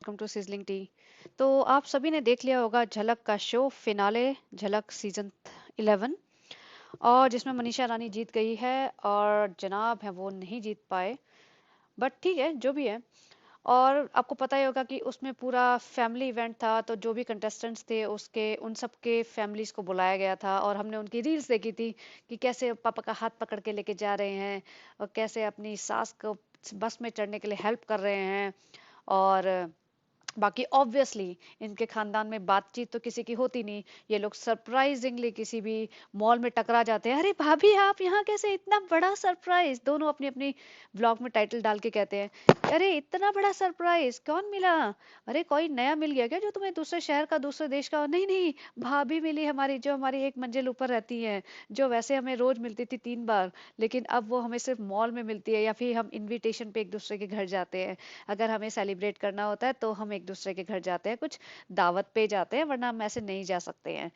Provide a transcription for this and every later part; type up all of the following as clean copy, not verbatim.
Welcome to sizzling T. तो आप सभी ने देख लिया होगा झलक का शो फिनाले, झलक सीजन 11, और जिसमें मनीषा रानी जीत गई है और जनाब है वो नहीं जीत पाए। बट ठीक है, जो भी है। और आपको पता ही होगा कि उसमें पूरा फैमिली इवेंट था, तो जो भी कंटेस्टेंट्स थे उसके उन सब के फैमिलीज को बुलाया गया था, और हमने उनकी रील्स देखी थी कि कैसे पापा का हाथ पकड़ के लेके जा रहे हैं और कैसे अपनी सास को बस में चढ़ने के लिए हेल्प कर रहे हैं। और बाकी ऑब्वियसली इनके खानदान में बातचीत तो किसी की होती नहीं। ये लोग सरप्राइजिंगली किसी भी मॉल में टकरा जाते हैं, अरे भाभी आप यहाँ कैसे, इतना बड़ा सरप्राइज, दोनों अपनी अपनी ब्लॉग में टाइटल डाल के कहते हैं अरे इतना बड़ा सरप्राइज कौन मिला, अरे कोई नया मिल गया क्या जो तुम्हें दूसरे शहर का दूसरे देश का, नहीं नहीं भाभी मिली हमारी, जो हमारी एक मंजिल ऊपर रहती है, जो वैसे हमें रोज मिलती थी 3 बार, लेकिन अब वो हमें सिर्फ मॉल में मिलती है या फिर हम इनविटेशन पे एक दूसरे के घर जाते हैं। अगर हमें सेलिब्रेट करना होता है तो हम एक दूसरे के घर जाते हैं, कुछ दावत पे जाते हैं, वरना हम ऐसे नहीं जा सकते हैं।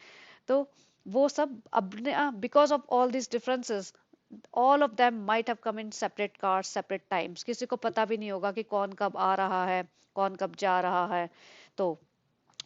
तो वो सब अपने because of all this differences, all of them might have come in separate cars separate times, किसी को पता भी नहीं होगा कि कौन कब आ रहा है, कौन कब जा रहा है। तो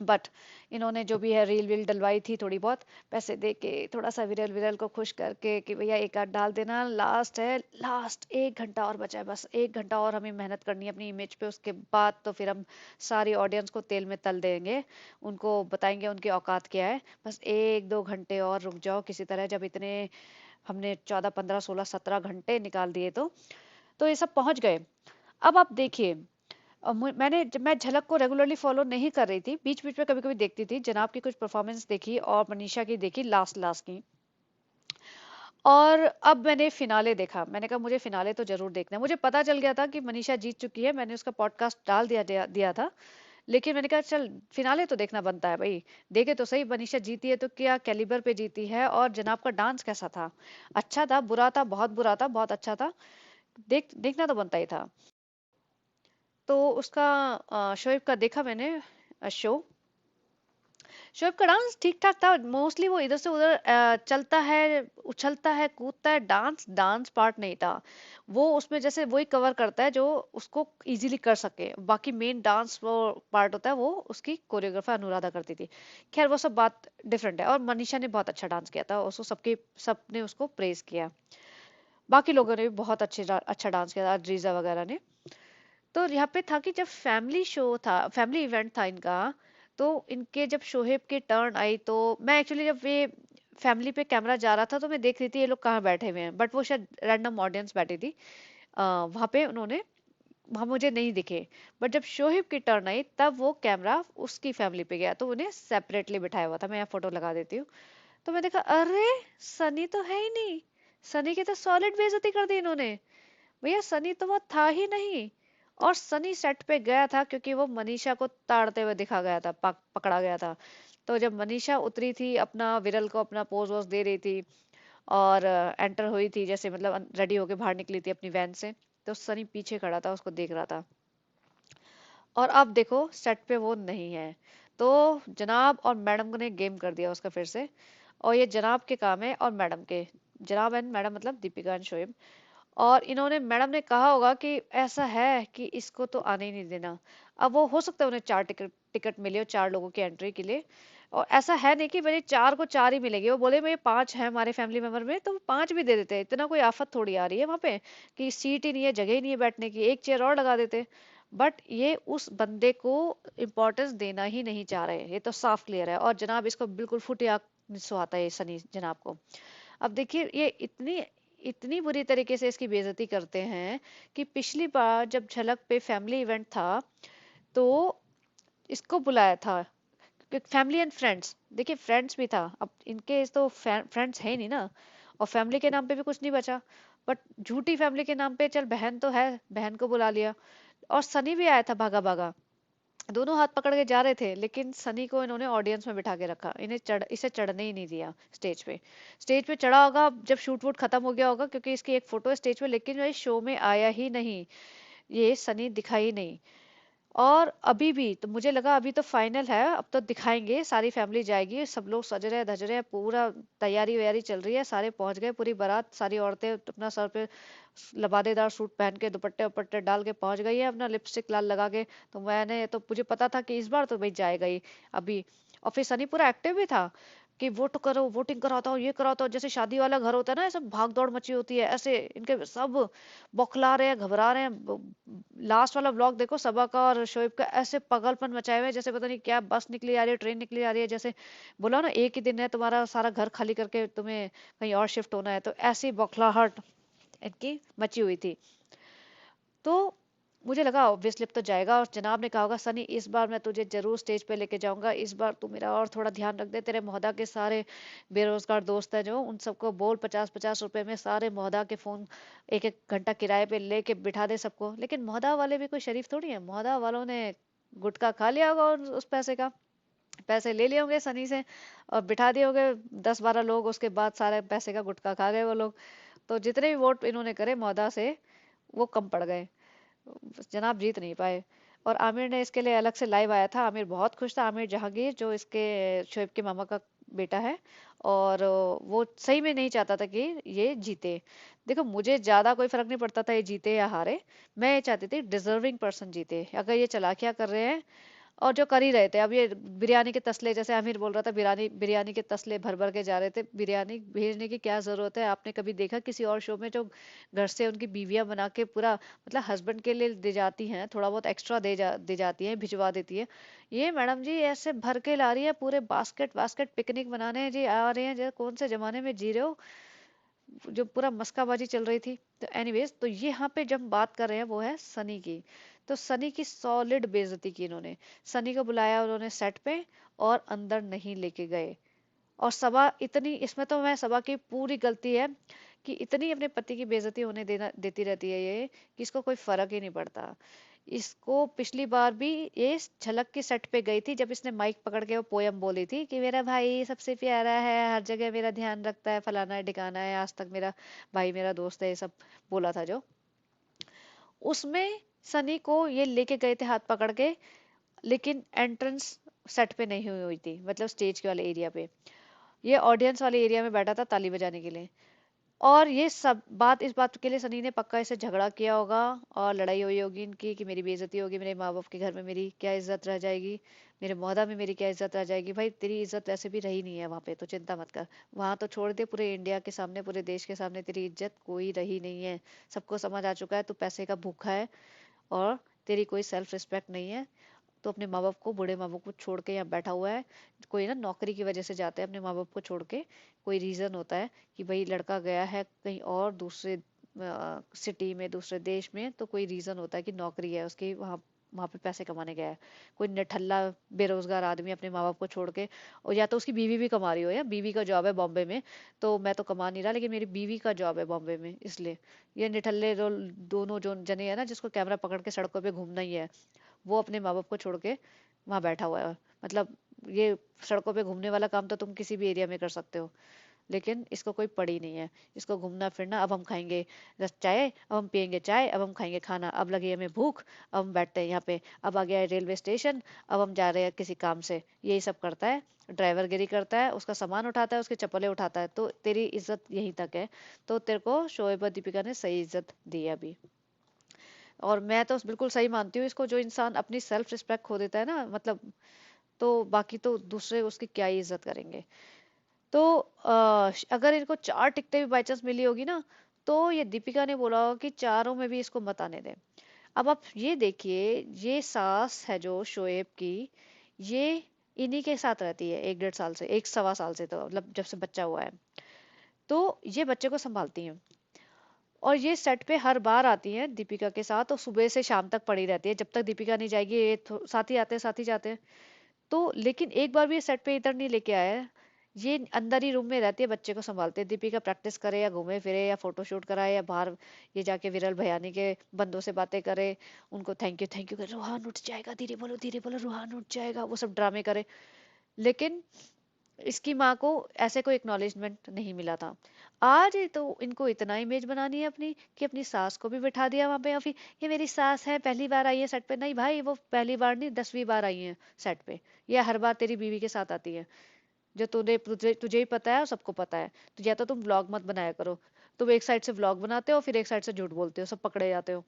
बट इन्होंने जो भी है रील वील डलवाई थी, थोड़ी बहुत पैसे दे के, थोड़ा सा विरल विरल को खुश करके कि भैया एक आध डाल देना, लास्ट है, लास्ट 1 घंटा और बचा है, बस 1 घंटा और हमें मेहनत करनी है अपनी इमेज पे, उसके बाद तो फिर हम सारी ऑडियंस को तेल में तल देंगे, उनको बताएंगे उनकी औकात क्या है। बस 1-2 घंटे और रुक जाओ किसी तरह, जब इतने हमने 14-15-16-17 घंटे निकाल दिए तो ये सब पहुंच गए। अब आप देखिए, मैंने जब मैं झलक को रेगुलरली फॉलो नहीं कर रही थी, बीच बीच में कभी कभी देखती थी, जनाब की कुछ परफॉर्मेंस देखी और मनीषा की देखी लास्ट लास्ट की। और अब मैंने फिनाले देखा, मैंने कहा मुझे फिनाले तो जरूर देखना है। मुझे पता चल गया था कि मनीषा जीत चुकी है, मैंने उसका पॉडकास्ट डाल दिया था, लेकिन मैंने कहा चल फिनाले तो देखना बनता है भाई, देखे तो सही मनीषा जीती है तो क्या कैलिबर पे जीती है, और जनाब का डांस कैसा था, अच्छा था, बुरा था, बहुत बुरा था, बहुत अच्छा था, देखना तो बनता ही था। तो उसका शोएब का देखा मैंने शो। शोएब का डांस ठीक ठाक था, मोस्टली वो इधर से उधर चलता है, उछलता है, कूदता है, डांस डांस पार्ट नहीं था। वो उसमें जैसे वही कवर करता है जो उसको इजीली कर सके, बाकी मेन डांस वो पार्ट होता है वो उसकी कोरियोग्राफर अनुराधा करती थी। खैर वो सब बात डिफरेंट है, और मनीषा ने बहुत अच्छा डांस किया था, उसको सबने उसको प्रेज किया। बाकी लोगों ने भी बहुत अच्छा डांस किया था, रीजा वगैरह ने। तो यहाँ पे था कि जब फैमिली शो था, फैमिली इवेंट था इनका, तो इनके जब शोहेब की टर्न आई, तो मैं एक्चुअली जब ये फैमिली पे कैमरा जा रहा था तो मैं देख रही थी ये लोग कहाँ बैठे हुए हैं, बट वो शायद रैंडम ऑडियंस बैठी थी वहां पे, उन्होंने वहां मुझे नहीं दिखे। बट जब शोहेब की टर्न आई तब वो कैमरा उसकी फैमिली पे गया, तो उन्हें सेपरेटली बिठाया हुआ था, मैं यहाँ फोटो लगा देती हूँ। तो मैं देखा अरे सनी तो है ही नहीं, सनी की तो सॉलिड बेइज्जती कर दी इन्होंने, भैया सनी तो वो था ही नहीं। और सनी सेट पे गया था क्योंकि वो मनीषा को ताड़ते हुए दिखा गया था, पकड़ा गया था। तो जब मनीषा उतरी थी, अपना विरल को अपना पोज वोज दे रही थी और एंटर हुई थी, जैसे मतलब रेडी होके बाहर निकली थी अपनी वैन से, तो सनी पीछे खड़ा था, उसको देख रहा था। और अब देखो सेट पे वो नहीं है, तो जनाब और मैडम ने गेम कर दिया उसका फिर से। और ये जनाब के काम है और मैडम के, जनाब एंड मैडम मतलब दीपिका एंड शोएब। और इन्होंने, मैडम ने कहा होगा कि ऐसा है कि इसको तो आने ही नहीं देना। अब वो हो सकता है उन्हें 4 टिकट टिकट मिले हो 4 लोगों की एंट्री के लिए, और ऐसा है नहीं कि मेरे 4 को 4 ही मिलेगी, वो बोले मेरे 5 हैं हमारे फैमिली मेंबर में, तो वो 5 भी दे देते, इतना कोई आफत थोड़ी आ रही है वहां पे कि सीट ही नहीं है, जगह ही नहीं है बैठने की, एक चेयर और लगा देते। बट ये उस बंदे को इम्पोर्टेंस देना ही नहीं चाह रहे, ये तो साफ क्लियर है, और जनाब इसको बिल्कुल फुटी आंख सुहाता है ये सनी जनाब को। अब देखिए ये इतनी इतनी बुरी तरीके से इसकी बेइज्जती करते हैं कि पिछली बार जब झलक पे फैमिली इवेंट था तो इसको बुलाया था, फैमिली एंड फ्रेंड्स, देखिए फ्रेंड्स भी था, अब इनके तो फ्रेंड्स है ही नहीं ना, और फैमिली के नाम पे भी कुछ नहीं बचा। बट झूठी फैमिली के नाम पे चल बहन तो है, बहन को बुला लिया। और सनी भी आया था भागा भागा, दोनों हाथ पकड़ के जा रहे थे, लेकिन सनी को इन्होंने ऑडियंस में बिठा के रखा, इसे चढ़ने ही नहीं दिया स्टेज पे। स्टेज पे चढ़ा होगा जब शूट वूट खत्म हो गया होगा, क्योंकि इसकी एक फोटो है स्टेज पे, लेकिन ये शो में आया ही नहीं, ये सनी दिखा ही नहीं। और अभी भी तो मुझे लगा अभी तो फाइनल है, अब तो दिखाएंगे, सारी फैमिली जाएगी, सब लोग सज रहे धज रहे हैं, पूरा तैयारी वैयारी चल रही है, सारे पहुंच गए, पूरी बारात, सारी औरतें अपना सर पे लबादेदार सूट पहन के दुपट्टे उपट्टे डाल के पहुंच गई है, अपना लिपस्टिक लाल लगा के। तो मैंने तो मुझे पता था कि इस बार तो भाई जाएगा ही अभी। और फिर सनी पूरा एक्टिव भी था कि वोट करो, वोटिंग कराता हूँ, ये कराता हूँ, जैसे शादी वाला घर होता है ना, ऐसे भाग दौड़ मची होती है, ऐसे इनके सब बौखला रहे हैं, घबरा रहे हैं। लास्ट वाला ब्लॉग देखो सबा का और शोएब का, ऐसे पगलपन मचाए हुए हैं, जैसे पता नहीं क्या बस निकली आ रही है, ट्रेन निकली आ रही है, जैसे बोला ना एक ही दिन है तुम्हारा सारा घर खाली करके तुम्हें कहीं और शिफ्ट होना है, तो ऐसी बौखलाहट इनकी मची हुई थी। तो मुझे लगा ऑब्वियसली अब तो जाएगा, और जनाब ने कहा होगा सनी इस बार मैं तुझे जरूर स्टेज पे लेके जाऊंगा, इस बार तू मेरा और थोड़ा ध्यान रख दे, तेरे मोहदा के सारे बेरोजगार दोस्त हैं जो, उन सबको बोल 50-50 रुपए में सारे मोहदा के फोन एक एक घंटा किराए पे लेके बिठा दे सबको। लेकिन मोहदा वाले भी कोई शरीफ थोड़ी है, मोहदा वालों ने गुटखा खा लिया होगा और उस पैसे का पैसे ले लिए होंगे सनी से और बिठा दिए होंगे 10-12 लोग, उसके बाद सारे पैसे का गुटखा खा गए वो लोग। तो जितने भी वोट इन्होंने करे मोहदा से वो कम पड़ गए, जनाब जीत नहीं पाए। और आमिर ने इसके लिए अलग से लाइव आया था, आमिर बहुत खुश था, आमिर जहांगीर जो इसके शोएब के मामा का बेटा है। और वो सही में नहीं चाहता था कि ये जीते। देखो मुझे ज्यादा कोई फर्क नहीं पड़ता था ये जीते या हारे, मैं ये चाहती थी डिजर्विंग पर्सन जीते। अगर ये चालाकियां कर रहे हैं और जो कर ही रहे थे, अब ये बिरयानी के तसले, जैसे आमिर बोल रहा था बिरयानी बिरयानी के तसले भर भर के जा रहे थे, बिरयानी भेजने की क्या जरूरत है? आपने कभी देखा किसी और शो में जो घर से उनकी बीवियां बना के पूरा, मतलब हस्बैंड के लिए दे जाती हैं, थोड़ा बहुत एक्स्ट्रा दे जाती हैं, भिजवा देती है। ये मैडम जी ऐसे भर के ला रही है पूरे बास्केट बास्केट, पिकनिक मनाने जी आ रहे हैं, जो कौन से जमाने में जी रहे हो, जो पूरा मस्काबाजी चल रही थी। तो एनीवेज, तो ये यहाँ पे जब बात कर रहे हैं वो है सनी की। तो सनी की सॉलिड बेइज्जती की इन्होंने। सनी को बुलाया उन्होंने सेट पे और अंदर नहीं लेके गए। और सबा इतनी, इसमें तो मैं सबा की पूरी गलती है कि इतनी अपने पति की बेइज्जती होने देना देती रहती है ये, कि इसको कोई फर्क ही नहीं पड़ता। इसको पिछली बार भी ये झलक की सेट पे गई थी, जब इसने माइक पकड़ के वो पोयम बोली थी कि मेरा भाई सबसे प्यारा है, हर जगह मेरा ध्यान रखता है, फलाना है ठिकाना है, आज तक मेरा भाई मेरा दोस्त है, ये सब बोला था जो। उसमें सनी को ये लेके गए थे हाथ पकड़ के, लेकिन एंट्रेंस सेट पे नहीं हुई हुई थी, मतलब स्टेज के वाले एरिया पे। ये ऑडियंस वाले एरिया में बैठा था ताली बजाने के लिए। और ये सब बात, इस बात के लिए सनी ने पक्का इससे झगड़ा किया होगा और लड़ाई हुई होगी इनकी कि मेरी बेइज्जती होगी, मेरे माँ बाप के घर में मेरी क्या इज्जत रह जाएगी, मेरे मोहदा में मेरी क्या इज्जत रह जाएगी। भाई तेरी इज्जत वैसे भी रही नहीं है वहां पे, तो चिंता मत कर। वहां तो छोड़ दे, पूरे इंडिया के सामने, पूरे देश के सामने तेरी इज्जत कोई रही नहीं है। सबको समझ आ चुका है तू पैसे का भूखा है और तेरी कोई सेल्फ रिस्पेक्ट नहीं है। तो अपने माँ बाप को, बूढ़े माँ बाप को छोड़ के यहाँ बैठा हुआ है। कोई ना नौकरी की वजह से जाते हैं अपने माँ बाप को छोड़ के, कोई रीजन होता है कि भाई लड़का गया है कहीं और दूसरे सिटी में, दूसरे देश में, तो कोई रीजन होता है कि नौकरी है उसकी, वहाँ वहां पे पैसे कमाने गया है। कोई निठल्ला बेरोजगार आदमी अपने माँ बाप को छोड़ के, और या तो उसकी बीवी भी कमा रही हो, या बीवी का जॉब है बॉम्बे में, तो मैं तो कमा नहीं रहा लेकिन मेरी बीवी का जॉब है बॉम्बे में, इसलिए ये निठल्ले दोनों जो जने है ना, जिसको कैमरा पकड़ के सड़कों पे घूमना ही है, वो अपने माँ बाप को छोड़ के वहां बैठा हुआ है। मतलब ये सड़कों पे घूमने वाला काम तो तुम किसी भी एरिया में कर सकते हो, लेकिन इसको कोई पड़ी नहीं है। इसको घूमना फिरना, अब हम खाएंगे चाय, अब हम पियेंगे चाय, अब हम खाएंगे खाना, अब लगी हमें भूख, अब हम बैठते हैं यहाँ पे, अब आ गया है रेलवे स्टेशन, अब हम जा रहे हैं किसी काम से, यही सब करता है। ड्राइवर गिरी करता है, उसका सामान उठाता है, उसकी चप्पलें उठाता है। तो तेरी इज्जत यहीं तक है। तो तेरे को शोएब और दीपिका ने सही इज्जत दी है अभी। और मैं तो बिल्कुल सही मानती हूँ इसको, जो इंसान अपनी सेल्फ रिस्पेक्ट खो देता है ना, मतलब, तो बाकी तो दूसरे उसकी क्या ही इज्जत करेंगे। तो अगर इनको 4 टिकटें भी बाई चांस मिली होगी ना, तो ये दीपिका ने बोला होगा कि चारों में भी इसको मत आने दें। अब आप ये देखिए, ये सास है जो शोएब की, ये इन्हीं के साथ रहती है 1-1.5 साल से, 1 सवा साल से, तो मतलब जब से बच्चा हुआ है, तो ये बच्चे को संभालती हैं। और ये सेट पे हर बार आती हैं दीपिका के साथ, और सुबह से शाम तक पड़ी रहती है, जब तक दीपिका नहीं जाएगी ये साथ ही आते हैं, साथ ही जाते हैं। तो लेकिन एक बार भी ये सेट पे इधर नहीं लेके आया है। ये अंदर ही रूम में रहती है, बच्चे को संभालते हैं। दीपिका प्रैक्टिस करे या घूमे फिरे या फोटोशूट कराए या बाहर ये जाके विरल भयानी के बंदों से बातें करे, उनको थैंक यू करे, रूहान उठ जाएगा, धीरे बोलो रूहान उठ जाएगा, वो सब ड्रामे करे। लेकिन इसकी माँ को ऐसे कोई एक्नॉलेजमेंट नहीं मिला था। आज तो इनको इतना इमेज बनानी है अपनी कि अपनी सास को भी बिठा दिया वहां पे, या फिर ये मेरी सास है, पहली बार आई है सेट पे। नहीं भाई, वो पहली बार नहीं, 10वीं बार आई है सेट पे। ये हर बार तेरी बीवी के साथ आती है, जो तुझे तुझे तुझे ही पता है और सबको पता है। तो या तो तुम व्लॉग मत बनाया करो। तुम एक साइड से व्लॉग बनाते हो, फिर एक साइड से झूठ बोलते हो, सब पकड़े जाते हो।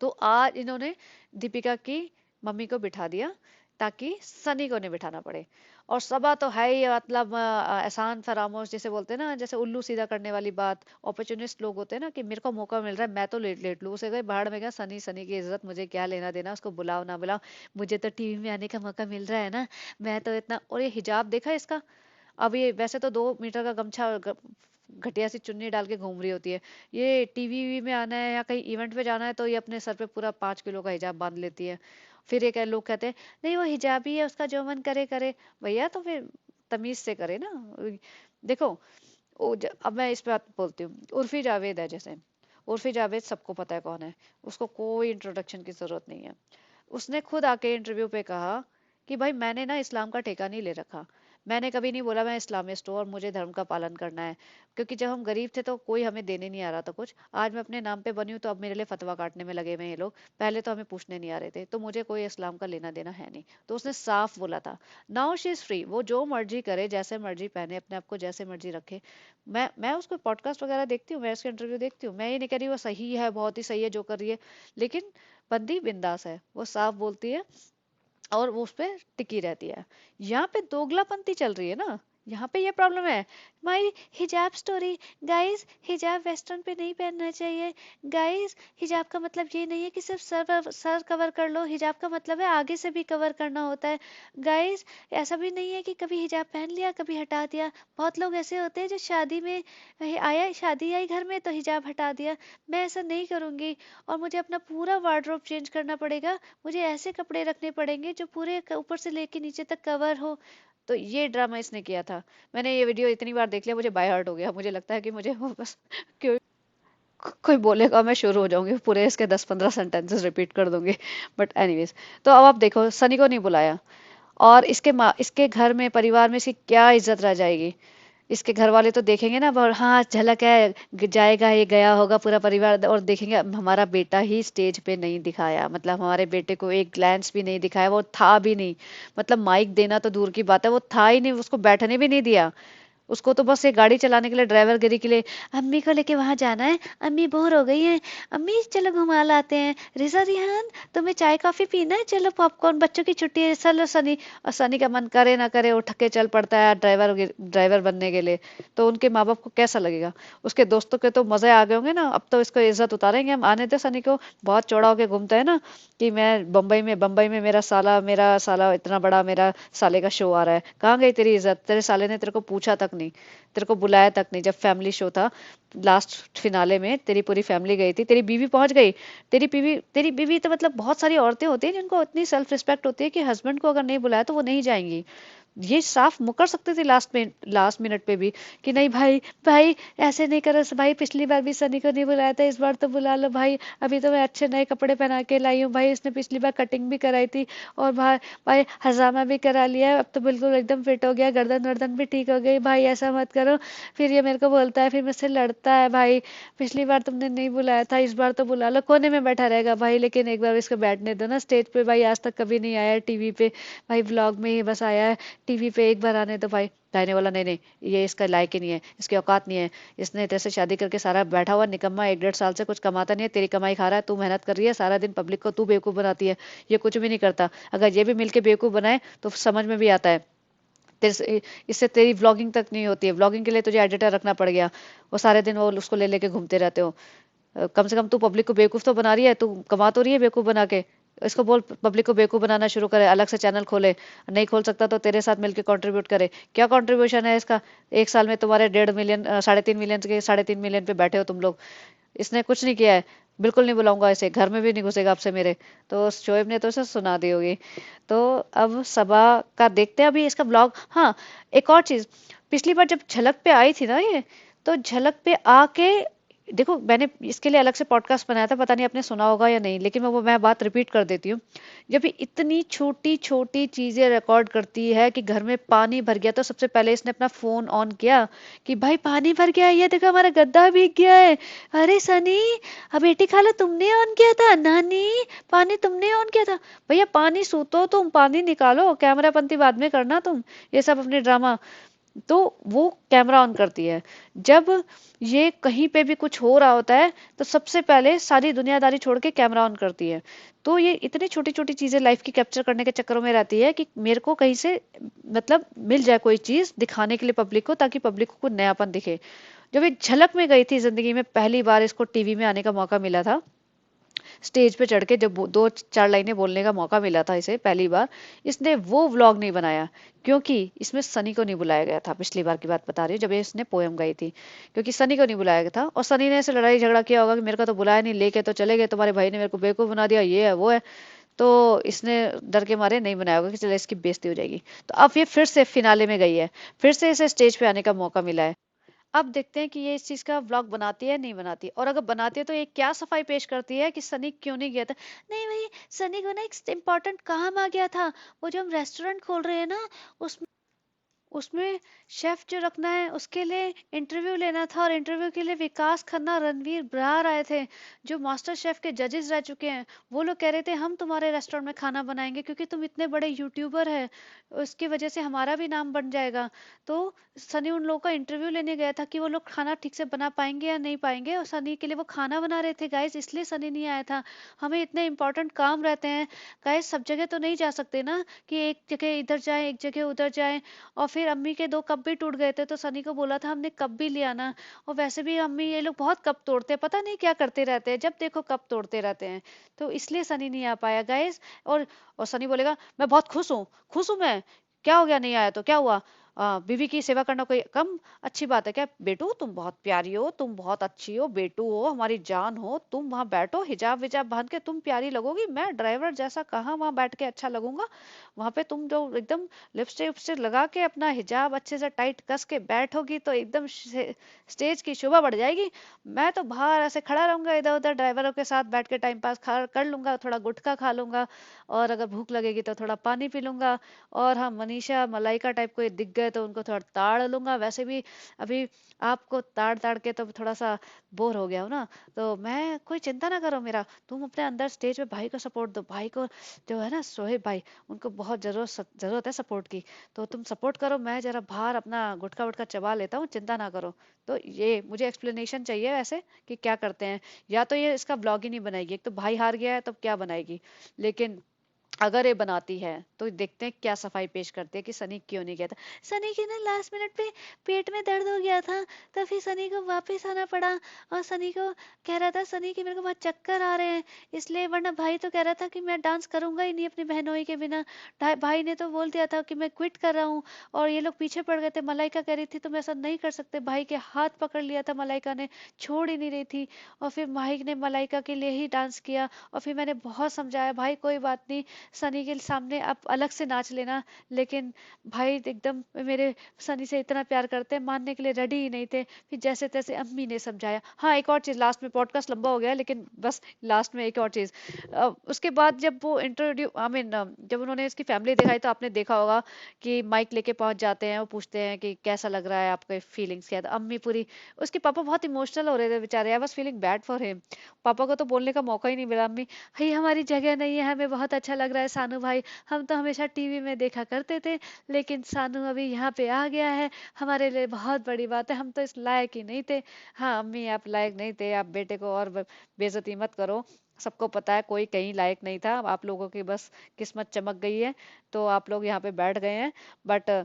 तो आज इन्होंने दीपिका की मम्मी को बिठा दिया ताकि सनी को नहीं बिठाना पड़े। और सबा तो है ही, मतलब एहसान फरामोश जैसे बोलते हैं ना, जैसे उल्लू सीधा करने वाली बात। अपॉर्चुनिस्ट लोग होते हैं ना, कि मेरे को मौका मिल रहा है, मैं तो लेट लेट लूं। उसे गए बाहर में, गया सनी, सनी की इज्जत मुझे क्या लेना देना, उसको बुलाओ ना बुलाओ, मुझे तो टीवी में आने का मौका मिल रहा है ना। मैं तो इतना, और ये हिजाब देखा इसका। अब ये वैसे तो 2 मीटर का गमछा और घटिया सी चुन्नी डाल के घूम रही होती है। ये टीवी में आना है या कहीं इवेंट पे जाना है तो ये अपने सर पे पूरा 5 किलो का हिजाब बांध लेती है। फिर ये लोग कहते हैं नहीं वो हिजाबी है, उसका जो मन करे करे। भैया तो फिर तमीज से करे ना। देखो, अब मैं इस पे बात बोलती हूँ। उर्फी जावेद है जैसे, उर्फी जावेद सबको पता है कौन है, उसको कोई इंट्रोडक्शन की जरूरत नहीं है। उसने खुद आके इंटरव्यू पे कहा कि भाई मैंने ना इस्लाम का ठेका नहीं ले रखा। मैंने कभी नहीं बोला मैं इस्लामिस्ट हूँ और मुझे धर्म का पालन करना है। क्योंकि जब हम गरीब थे तो कोई हमें देने नहीं आ रहा था कुछ। आज मैं अपने नाम पे बनी हूँ तो अब मेरे लिए फतवा काटने में लगे हुए हैं ये लोग। पहले तो हमें पूछने नहीं आ रहे थे, तो मुझे कोई इस्लाम का लेना देना है नहीं। तो उसने साफ बोला था। नाउ शी इज फ्री, वो जो मर्जी करे, जैसे मर्जी पहने, अपने आप को जैसे मर्जी रखे। मैं उसको पॉडकास्ट वगैरह देखती हूँ, मैं उसके इंटरव्यू देखती हूँ। मैं ये नहीं कह रही वो सही है, बहुत ही सही है जो कर रही है। लेकिन बंदी बिंदास है, वो साफ बोलती है और वो उस पे टिकी रहती है। यहाँ पे दोगलापंती चल रही है ना, यहाँ पे ये प्रॉब्लम है। माई हिजाब स्टोरी, गाइस हिजाब वेस्टर्न पे नहीं पहनना चाहिए। गाइस हिजाब का मतलब ये नहीं है कि सिर्फ सर सर कवर कर लो, हिजाब का मतलब है आगे से भी कवर करना होता है। गाइस ऐसा भी नहीं है कि कभी हिजाब पहन लिया कभी हटा दिया। बहुत लोग ऐसे होते हैं जो शादी में आया, शादी आई घर में तो हिजाब हटा दिया। मैं ऐसा नहीं करूंगी। और मुझे अपना पूरा वार्डरोब चेंज करना पड़ेगा। मुझे ऐसे कपड़े रखने पड़ेंगे जो पूरे ऊपर से लेके नीचे तक कवर हो। तो ये ड्रामा इसने किया था। मैंने ये वीडियो इतनी बार देख लिया, मुझे बाय हार्ट हो गया। मुझे लगता है कि मुझे वो बस क्यों कोई बोलेगा मैं शुरू हो जाऊंगी, पूरे इसके 10-15 सेंटेंसेस रिपीट कर दूंगी। बट एनीवेज, तो अब आप देखो सनी को नहीं बुलाया, और इसके घर में परिवार में इसकी क्या इज्जत रह जाएगी। इसके घर वाले तो देखेंगे ना, हाँ झलक है, जाएगा ये, गया होगा पूरा परिवार, और देखेंगे हमारा बेटा ही स्टेज पे नहीं दिखाया, मतलब हमारे बेटे को एक ग्लैंस भी नहीं दिखाया, वो था भी नहीं। मतलब माइक देना तो दूर की बात है, वो था ही नहीं, उसको बैठने भी नहीं दिया। उसको तो बस ये गाड़ी चलाने के लिए, ड्राइवर गिरी के लिए, अम्मी को लेके वहां जाना है, अम्मी बोर हो गई हैं, अम्मी चलो घुमा लाते हैं, रिजा रिहान तुम्हें चाय कॉफी पीना है, चलो पॉपकॉर्न, बच्चों की छुट्टी है, चलो सनी। और सनी का मन करे ना करे उठ के चल पड़ता है ड्राइवर ड्राइवर बनने के लिए। तो उनके माँ बाप को कैसा लगेगा। उसके दोस्तों के तो मजे आ गए होंगे ना, अब तो इसको इज्जत उतारेंगे हम। आने दे सनी को, बहुत चौड़ा होके घूमता है ना कि मैं बम्बई में मेरा साला इतना बड़ा, मेरा साले का शो आ रहा है। कहाँ गई तेरी इज्जत, तेरे साले ने तेरे को पूछा तक नहीं, तेरे को बुलाया तक नहीं। जब फैमिली शो था लास्ट फिनाले में, तेरी पूरी फैमिली गई थी, तेरी बीवी पहुंच गई। तेरी बीवी तो, मतलब बहुत सारी औरतें होती हैं जिनको इतनी सेल्फ रिस्पेक्ट होती है कि हस्बैंड को अगर नहीं बुलाया तो वो नहीं जाएंगी। ये साफ मुकर सकते थे लास्ट मिनट पे भी कि नहीं भाई, भाई ऐसे नहीं करो भाई, पिछली बार भी सनी को नहीं बुलाया था, इस बार तो बुला लो भाई। अभी तो मैं अच्छे नए कपड़े पहना के लाई हूँ भाई, इसने पिछली बार कटिंग भी कराई थी, और भाई भाई हजामा भी करा लिया है, अब तो बिल्कुल एकदम फिट हो गया, गर्दन वर्दन भी ठीक हो गई भाई, ऐसा मत करो। फिर ये मेरे को बोलता है, फिर मुझसे लड़ता है भाई, पिछली बार तुमने नहीं बुलाया था, इस बार तो बुला लो। कोने में बैठा रहेगा भाई, लेकिन एक बार इसको बैठने दो ना स्टेज पे भाई, आज तक कभी नहीं आया टीवी पे भाई, व्लॉग में ही बस आया है, टीवी पे एक बार आने दो भाई। कहने वाला नहीं नहीं, ये इसका लायक ही नहीं है, इसकी औकात नहीं है। इसने तेरे से शादी करके सारा बैठा हुआ निकम्मा 1-1.5 साल से कुछ कमाता नहीं है, तेरी कमाई खा रहा है, तू मेहनत कर रही है सारा दिन, पब्लिक को तू बेवकूफ बनाती है। ये कुछ भी नहीं करता। अगर ये भी मिलके बेवकूफ बनाए तो समझ में भी आता है। इससे तेरी व्लॉगिंग तक नहीं होती है, व्लॉगिंग के लिए तुझे एडिटर रखना पड़ गया। वो सारे दिन वो उसको ले लेके घूमते रहते हो। कम से कम तू पब्लिक को बेवकूफ तो बना रही है, तू कमा तो रही है बेवकूफ बना के। इसको बोल पब्लिक को बेवकूफ बनाना शुरू करे, अलग से चैनल खोले। नहीं खोल सकता तो तेरे साथ मिलकर कंट्रीब्यूट करे। क्या कंट्रीब्यूशन है इसका। एक साल में तुम्हारे 1.5 मिलियन 3.5 मिलियन के 3.5 मिलियन पे बैठे हो तुम लोग। इसने कुछ नहीं किया है। बिल्कुल नहीं बुलाऊंगा इसे, घर में भी नहीं घुसेगा आपसे मेरे। तो शोएब ने तो इसे सुना दी होगी। तो अब सबा का देखते हैं अभी इसका ब्लॉग। हाँ, एक और चीज, पिछली बार जब झलक पे आई थी ना ये, तो झलक पे आके देखो मैंने इसके लिए अलग से पॉडकास्ट बनाया था, पता नहीं आपने सुना होगा या नहीं, लेकिन मैं बात रिपीट कर देती हूँ। जब ये इतनी छोटी छोटी चीजें रिकॉर्ड करती है कि घर में पानी भर गया, तो सबसे पहले इसने अपना फोन ऑन किया कि भाई पानी भर गया है, ये देखो हमारा गद्दा भीग गया है। अरे सनी, अब बेटी खाला तुमने ऑन किया था, नानी पानी तुमने ऑन किया था। भैया पानी सूतो, तुम पानी निकालो, कैमरा पंती बाद में करना तुम ये सब अपने ड्रामा। तो वो कैमरा ऑन करती है। जब ये कहीं पे भी कुछ हो रहा होता है, तो सबसे पहले सारी दुनियादारी छोड़ के कैमरा ऑन करती है। तो ये इतनी छोटी छोटी चीजें लाइफ की कैप्चर करने के चक्करों में रहती है कि मेरे को कहीं से मतलब मिल जाए कोई चीज दिखाने के लिए पब्लिक को, ताकि पब्लिक को कुछ नयापन दिखे। जब ये झलक में गई थी जिंदगी में, पहली बार इसको टीवी में आने का मौका मिला था, स्टेज पे चढ़ के जब दो चार लाइनें बोलने का मौका मिला था इसे पहली बार, इसने वो व्लॉग नहीं बनाया, क्योंकि इसमें सनी को नहीं बुलाया गया था। पिछली बार की बात बता रही हूँ, जब ये इसने पोयम गाई थी, क्योंकि सनी को नहीं बुलाया गया था, और सनी ने ऐसे लड़ाई झगड़ा किया होगा कि मेरे को तो बुलाया नहीं, लेके तो चले गए, तुम्हारे भाई ने मेरे को बेवकूफ बना दिया, ये है वो है। तो इसने डर के मारे नहीं बनाया होगा कि चलो इसकी बेइज्जती हो जाएगी। तो अब ये फिर से फिनाले में गई है, फिर से इसे स्टेज पे आने का मौका मिला है। अब देखते हैं कि ये इस चीज का व्लॉग बनाती है नहीं बनाती, और अगर बनाती है तो ये क्या सफाई पेश करती है कि सनी क्यों नहीं गया था। नहीं भाई, सनी को ना एक इम्पोर्टेंट काम आ गया था, वो जो हम रेस्टोरेंट खोल रहे हैं ना, उस उसमें शेफ जो रखना है उसके लिए इंटरव्यू लेना था, और इंटरव्यू के लिए विकास खन्ना, रणवीर ब्रार आए थे, जो मास्टर शेफ के जजेस रह चुके हैं। वो लोग कह रहे थे हम तुम्हारे रेस्टोरेंट में खाना बनाएंगे, क्योंकि तुम इतने बड़े यूट्यूबर है, उसकी वजह से हमारा भी नाम बन जाएगा। तो सनी उन लोगों का इंटरव्यू लेने गया था कि वो लोग खाना ठीक से बना पाएंगे या नहीं पाएंगे, और सनी के लिए वो खाना बना रहे थे गाइस, इसलिए सनी नहीं आया था। हमें इतने इंपॉर्टेंट काम रहते हैं गाइस, सब जगह तो नहीं जा सकते ना, कि एक जगह इधर जाए एक जगह उधर जाए। और फिर अम्मी के दो कप भी टूट गए थे, तो सनी को बोला था हमने कप भी ले आना। और वैसे भी अम्मी ये लोग बहुत कप तोड़ते हैं, पता नहीं क्या करते रहते हैं, जब देखो कप तोड़ते रहते हैं। तो इसलिए सनी नहीं आ पाया गाइस। और सनी बोलेगा मैं बहुत खुश हूँ, खुश हूँ मैं, क्या हो गया नहीं आया तो क्या हुआ, बीवी की सेवा करना कोई कम अच्छी बात है क्या। बेटू तुम बहुत प्यारी हो, तुम बहुत अच्छी हो, बेटू हो, हमारी जान हो, तुम वहां बैठो हिजाब विजाब बांध के, तुम प्यारी लगोगी, मैं ड्राइवर जैसा कहाँ वहां बैठ के अच्छा लगूंगा। वहां पे तुम जो एकदम लिपस्टिक विपस्टिक लगा के अपना हिजाब अच्छे से टाइट कस के बैठोगी, तो एकदम स्टेज की शोभा बढ़ जाएगी। मैं तो बाहर ऐसे खड़ा रहूंगा इधर उधर, ड्राइवरों के साथ बैठ के टाइम पास कर लूंगा, थोड़ा गुटखा खा लूंगा, और अगर भूख लगेगी तो थोड़ा पानी पी लूंगा। और हाँ, मनीषा मलाइका टाइप कोई दिख गए तो उनको थोड़ा ताड़ लूंगा। वैसे भी अभी आपको ताड़ ताड़ के तो थोड़ा सा बोर हो गया हो ना, तो मैं कोई चिंता ना करो मेरा, तुम अपने अंदर स्टेज पे भाई को सपोर्ट दो, भाई को जो है ना सोहेब भाई, उनको बहुत जरूरत है सपोर्ट की। तो तुम सपोर्ट करो, मैं जरा बाहर अपना गुटखा वुटखा चबा लेता हूँ, चिंता ना करो। तो ये मुझे एक्सप्लेनेशन चाहिए वैसे कि क्या करते हैं। या तो ये इसका ब्लॉग ही नहीं बनाएगी, एक तो भाई हार गया है, तो क्या बनाएगी। लेकिन अगर ये बनाती है तो देखते हैं क्या सफाई पेश करती है कि सनी क्यों नहीं गया था। सनी के ना लास्ट मिनट पे पेट में दर्द हो गया था, तो फिर सनी को वापस आना पड़ा। और सनी को कह रहा था सनी कि मेरे को बहुत चक्कर आ रहे हैं, इसलिए, वरना भाई तो कह रहा था कि मैं डांस करूंगा ही नहीं अपनी बहनोई के बिना। भाई ने तो बोल दिया था कि मैं क्विट कर रहा हूँ। और ये लोग पीछे पड़ गए थे, मलाइका कह रही थी तुम ऐसा नहीं कर सकते, भाई के हाथ पकड़ लिया था मलाइका ने, छोड़ ही नहीं रही थी। और फिर भाई ने मलाइका के लिए ही डांस किया। और फिर मैंने बहुत समझाया भाई कोई बात नहीं, सनी के सामने आप अलग से नाच लेना। लेकिन भाई एकदम मेरे सनी से इतना प्यार करते हैं, मानने के लिए रेडी ही नहीं थे। फिर जैसे तैसे अम्मी ने समझाया। हाँ, एक और चीज लास्ट में, पॉडकास्ट लंबा हो गया है, लेकिन बस लास्ट में एक और चीज। उसके बाद जब वो इंट्रोड्यू आई मीन जब उन्होंने इसकी फैमिली दिखाई, तो आपने देखा होगा कि माइक लेके पहुंच जाते हैं, वो पूछते हैं कि कैसा लग रहा है, आपके फीलिंग्स क्या है। तो अम्मी पूरी, उसके पापा बहुत इमोशनल हो रहे थे बेचारे, I was feeling bad for him. पापा को तो बोलने का मौका ही नहीं मिला। अम्मी, भाई हमारी जगह नहीं है, हमें बहुत अच्छा लग रहा है सानू भाई, हम तो हमेशा टीवी में देखा करते थे, लेकिन सानू अभी यहाँ पे आ गया है, हमारे लिए बहुत बड़ी बात है, हम तो इस लायक ही नहीं थे। हाँ अम्मी, आप लायक नहीं थे, आप बेटे को और बेइज्जती मत करो। सबको पता है कोई कहीं लायक नहीं था, आप लोगों की बस किस्मत चमक गई है, तो आप लोग यहाँ पे बैठ गए हैं। बट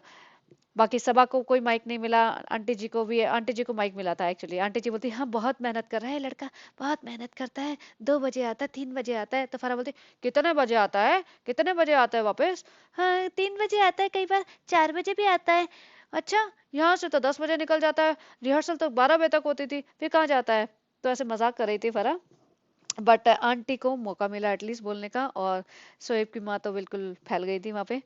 बाकी सबा को कोई माइक नहीं मिला। आंटी जी को भी, आंटी जी को माइक मिला था एक्चुअली। आंटी जी बोलती हाँ बहुत मेहनत कर रहा है लड़का, बहुत मेहनत करता है, 2 बजे आता है, 3 बजे आता है। तो फरा बोलती कितने बजे आता है, कितने बजे आता है वापस। हाँ 3 बजे आता है, कई बार 4 बजे भी आता है। अच्छा, यहाँ से तो 10 बजे निकल जाता है, रिहर्सल तो 12 बजे तक होती थी, फिर कहाँ जाता है। तो ऐसे मजाक कर रही थी फरा। बट आंटी को मौका मिला एटलीस्ट बोलने का, और शोएब की माँ तो बिल्कुल फैल गई थी वहां पे।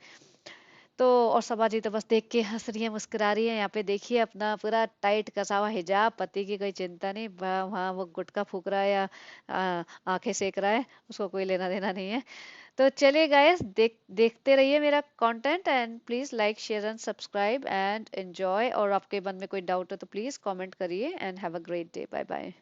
तो और सभा जी तो बस देख के हंस रही है, मुस्कुरा रही है। यहाँ पे देखिए अपना पूरा टाइट कसा हुआ हिजाब, पति की कोई चिंता नहीं, वहाँ वो गुटखा फूक रहा है या आंखें सेक रहा है, उसको कोई लेना देना नहीं है। तो चलिए गाइस, देखते रहिए मेरा content, and please like share and subscribe and enjoy. और आपके मन में कोई डाउट हो तो प्लीज कमेंट करिए, and have a great day. Bye bye.